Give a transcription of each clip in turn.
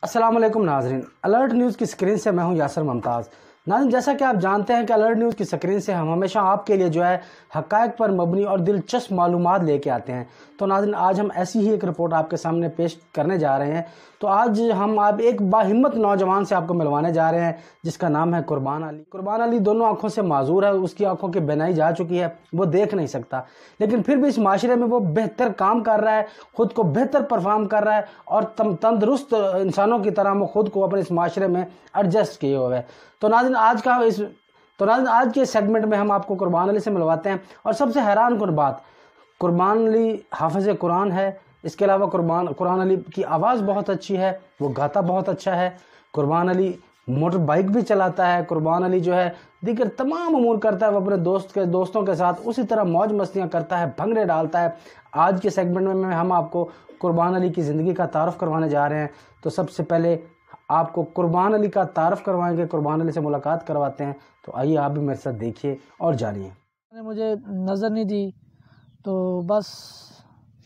अस्सलाम वालेकुम नाजरीन, अलर्ट न्यूज़ की स्क्रीन से मैं हूं यासर मुमताज़। नाज़रीन, जैसा कि आप जानते हैं कि अलर्ट न्यूज़ की स्क्रीन से हम हमेशा आपके लिए जो है हक़ाइक़ पर मबनी और दिलचस्प मालूमात लेके आते हैं। तो नाज़रीन, आज हम ऐसी ही एक रिपोर्ट आपके सामने पेश करने जा रहे हैं। तो आज हम आप एक बाहिम्मत नौजवान से आपको मिलवाने जा रहे हैं जिसका नाम है कुर्बान अली। कुर्बान अली दोनों आंखों से माजूर है, उसकी आंखों की बीनाई जा चुकी है, वो देख नहीं सकता, लेकिन फिर भी इस माशरे में वो बेहतर काम कर रहा है, ख़ुद को बेहतर परफॉर्म कर रहा है और तंदुरुस्त इंसानों की तरह वो ख़ुद को अपने इस माशरे में एडजस्ट किए हुए है। तो नाज़रीन, आज के सेगमेंट में हम आपको कुर्बान अली से मिलवाते हैं। और सबसे हैरान कुन बात, कुर्बान अली हाफिज़ कुरान है। इसके अलावा कुरान अली की आवाज़ बहुत अच्छी है, वो गाता बहुत अच्छा है। कुर्बान अली मोटर बाइक भी चलाता है। कुर्बान अली जो है दीगर तमाम अमूर करता है, वो अपने दोस्तों के साथ उसी तरह मौज मस्तियाँ करता है, भंगड़े डालता है। आज के सेगमेंट में हम आपको कुर्बान अली की ज़िंदगी का तारुफ करवाने जा रहे हैं। तो सबसे पहले आपको कुर्बान अली का तारुफ करवाएंगे, कुर्बान अली से मुलाकात करवाते हैं। तो आइए आप भी मेरे साथ देखिए और जानिए। मुझे नज़र नहीं दी तो बस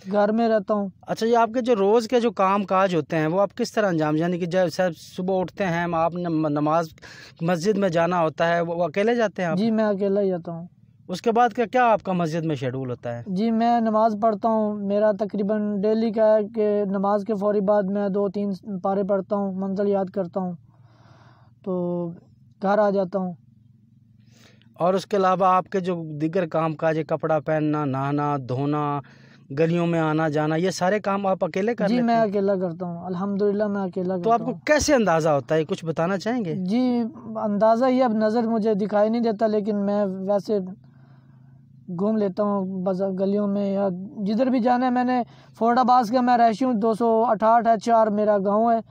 घर में रहता हूँ। अच्छा, ये आपके जो रोज़ के जो काम काज होते हैं वो आप किस तरह अंजाम, यानी कि जब सुबह उठते हैं आप नमाज मस्जिद में जाना होता है, वो अकेले जाते हैं आप? जी, मैं अकेला ही जाता हूँ। उसके बाद क्या आपका मस्जिद में शेड्यूल होता है? जी, मैं नमाज़ पढ़ता हूँ। मेरा तकरीबन डेली का है कि नमाज के फ़ौरी बाद मैं 2-3 पारे पढ़ता हूँ, मंज़िल याद करता हूँ, तो घर आ जाता हूँ। और उसके अलावा आपके जो दीगर काम काज, कपड़ा पहनना, नहाना धोना, गलियों में आना जाना, ये सारे काम आप अकेले कर लेते हैं? जी, मैं अकेला करता हूँ, अल्हम्दुलिल्लाह मैं अकेला करता हूँ। तो आपको कैसे अंदाज़ा होता है, कुछ बताना चाहेंगे? जी, अंदाज़ा ये, अब नज़र मुझे दिखाई नहीं देता, लेकिन मैं वैसे घूम लेता हूँ बस गलियों में या जिधर भी जाना है। मैंने फरीदाबाद का मैं रहशी हूँ, 268H4 मेरा गांव है।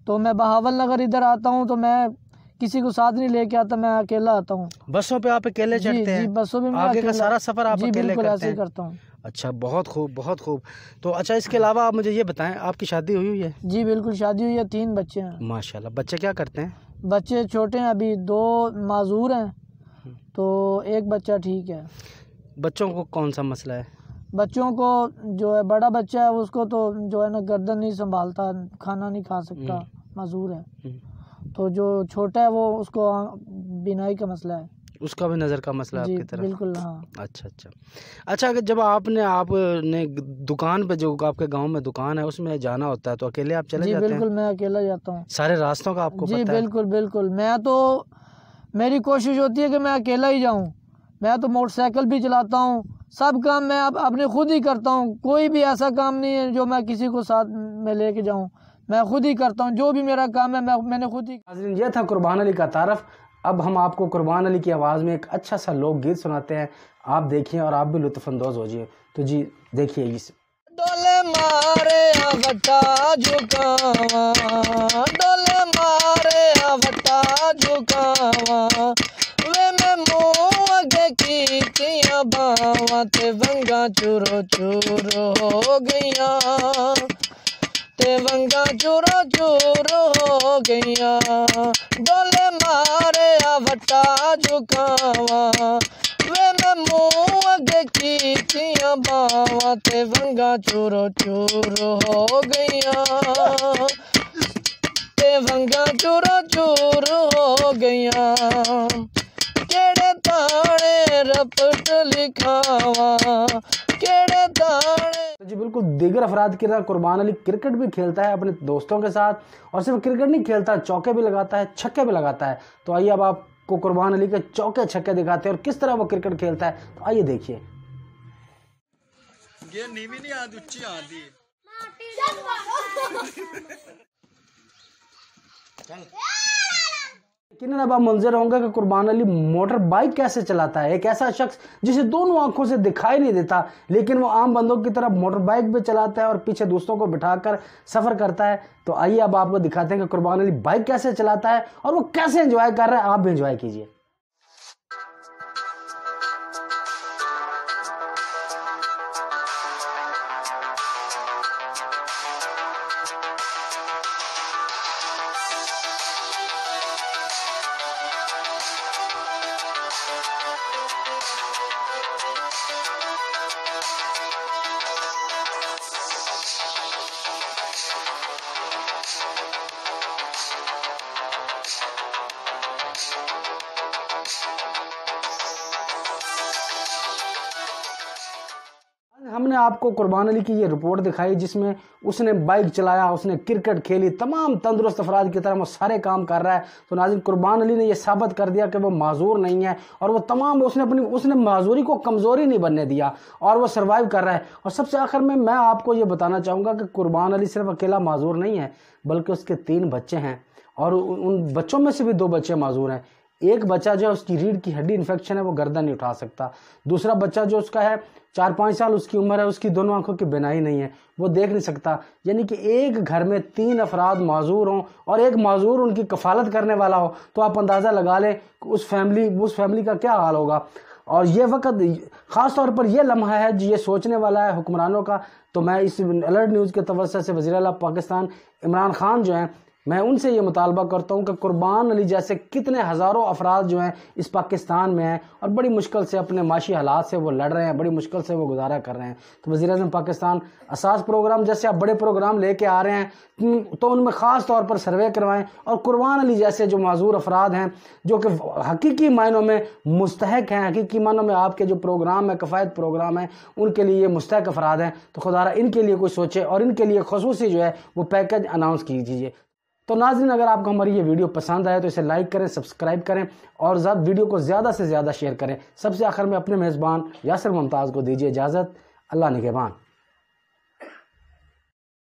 तो मैं बहावल नगर इधर आता हूँ तो मैं किसी को साथ नहीं लेके आता, मैं अकेला आता हूँ। बसों पे आप अकेले चढ़ते हैं? जी, बसों में मैं आगे का अकेला, सारा सफ़र आप अकेले करते हैं? ऐसे ही करता हूँ। अच्छा, बहुत खूब बहुत खूब। तो अच्छा, इसके अलावा आप मुझे ये बताएं, आपकी शादी हुई है? जी बिल्कुल, शादी हुई है, 3 बच्चे हैं। माशाल्लाह। बच्चे क्या करते हैं? बच्चे छोटे हैं, अभी 2 माजूर हैं, तो एक बच्चा ठीक है। बच्चों को कौन सा मसला है? बच्चों को जो है, बड़ा बच्चा है उसको तो जो है ना गर्दन नहीं संभालता, खाना नहीं खा सकता, माजूर है। तो जो छोटा है वो, उसको बीनाई का मसला है। उसका भी नज़र का मसला जी, आपकी तरफ? बिल्कुल, हाँ। अच्छा, अगर जब आपने दुकान पे, जो आपके गांव में दुकान है, उसमें जाना होता है तो अकेले आप चले जाते हैं? जी बिल्कुल, मैं अकेला जाता हूँ। सारे रास्तों का आपको जी पता है? बिल्कुल बिल्कुल, मेरी कोशिश होती है कि मैं अकेला ही जाऊँ। मैं तो मोटरसाइकिल भी चलाता हूँ, सब काम मैं अपने खुद ही करता हूँ। कोई भी ऐसा काम नहीं है जो मैं किसी को साथ में लेके जाऊँ, मैं खुद ही करता हूँ। जो भी मेरा काम है मैंने खुद ही। ये था कुर्बान अली का तारफ। अब हम आपको कुर्बान अली की आवाज़ में एक अच्छा सा लोकगीत सुनाते हैं, आप देखिए और आप भी लुत्फ़अंदोज़ होजिए। तो जी देखिए इस डोले मारे आवटा झुकावा, डोले मारे आवटा झुकावा, वे मैं मुँह आगे कीतियां बावा, ते वंगा चूरो चूर हो गईया, ते वंगा चूरो चूर हो गईया। डोले मारे आवटा झुकावा, वे मैं मुँह आगे कीतियां बावा, ते वंगा चूरो चूर हो गईया, ते वंगा चूरो चूर हो गईया। केड़े ताने रपट लिखावा, केड़े ताने। जी बिल्कुल, दीगर अफराद की तरह कुर्बान अली क्रिकेट भी खेलता है अपने दोस्तों के साथ, और सिर्फ क्रिकेट नहीं खेलता, चौके भी लगाता है, छक्के भी लगाता है। तो आइए अब आपको कुर्बान अली के चौके छक्के दिखाते हैं और किस तरह वो क्रिकेट खेलता है। तो आइए देखिए। ये नीवी नहीं आती, उच्ची आती है। लेकिन अब आप मंजर होंगे कि कुर्बान अली मोटर बाइक कैसे चलाता है। एक ऐसा शख्स जिसे दोनों आंखों से दिखाई नहीं देता, लेकिन वो आम बंदों की तरह मोटर बाइक भी चलाता है और पीछे दोस्तों को बिठाकर सफर करता है। तो आइए अब आपको दिखाते हैं कि कुर्बान अली बाइक कैसे चलाता है और वो कैसे एंजॉय कर रहा है। आप भी एंजॉय कीजिए। हमने आपको कुर्बान अली की ये रिपोर्ट दिखाई जिसमें उसने बाइक चलाया, उसने क्रिकेट खेली, तमाम तंदुरुस्त अफराद की तरह वो सारे काम कर रहा है। तो नाज़रीन, कुर्बान अली ने ये साबित कर दिया कि वो माजूर नहीं है और वो तमाम उसने माजूरी को कमज़ोरी नहीं बनने दिया और वो सर्वाइव कर रहा है। और सबसे आखिर में मैं आपको ये बताना चाहूँगा कि कुर्बान अली सिर्फ अकेला माजूर नहीं है, बल्कि उसके 3 बच्चे हैं और उन बच्चों में से भी 2 बच्चे माजूर हैं। एक बच्चा जो है उसकी रीढ़ की हड्डी इन्फेक्शन है, वो गर्दन नहीं उठा सकता। दूसरा बच्चा जो उसका है 4-5 साल उसकी उम्र है, उसकी दोनों आंखों की बीनाई नहीं है, वो देख नहीं सकता। यानी कि एक घर में 3 अफराद माजूर हों और एक माजूर उनकी कफालत करने वाला हो, तो आप अंदाज़ा लगा लें उस फैमिली का क्या हाल होगा। और ये वक्त ख़ास तौर पर यह लम्हा है जो ये सोचने वाला है हुक्मरानों का। तो मैं इस अलर्ट न्यूज़ के तवज्जो से वज़ीर आला पाकिस्तान इमरान खान जो हैं, मैं उनसे ये मुतालबा करता हूँ कि कुर्बान अली जैसे कितने हज़ारों अफराद जो हैं इस पाकिस्तान में हैं और बड़ी मुश्किल से अपने माशी हालात से वो लड़ रहे हैं, बड़ी मुश्किल से वो गुजारा कर रहे हैं। तो वज़ीर-ए-आज़म पाकिस्तान असास प्रोग्राम जैसे आप बड़े प्रोग्राम लेके आ रहे हैं तो उनमें ख़ास तौर पर सर्वे करवाएं और कुर्बान अली जैसे जो माजूर अफराद हैं, जो कि हकीकी मायनों में मुस्तहक हैं, हकीकी मायनों में आपके जो प्रोग्राम है, कफ़ायत प्रोग्राम है, उनके लिए ये मुस्तहक अफराद हैं, तो खुदारा इनके लिए कुछ सोचे और इनके लिए ख़ुसूसी जो है वो पैकेज अनाउंस कीजिए। तो नाज़रीन, अगर आपको हमारी ये वीडियो पसंद आए तो इसे लाइक करें, सब्सक्राइब करें और वीडियो को ज़्यादा से ज़्यादा शेयर करें। सबसे आखिर में अपने मेज़बान यासिर मुमताज़ को दीजिए इजाज़त। अल्लाह निगहबान।